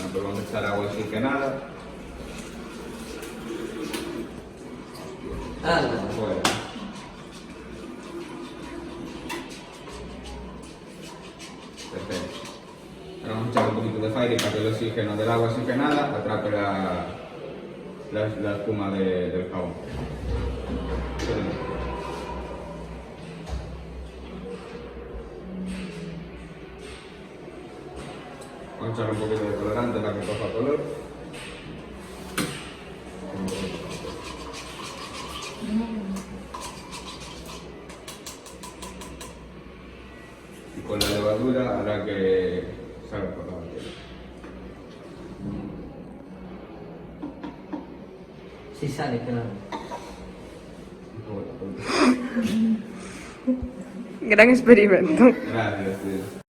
Bueno, pues vamos a echar agua oxigenada. Bueno. Perfecto. Ahora vamos a echar un poquito de Fairy para que el oxígeno del agua oxigenada atrape la espuma del jabón. Vamos a echar un poquito de colorante para que coja color. Y con la levadura hará que salga por la batería. Si sale, claro. Gran experimento. Gracias, tío.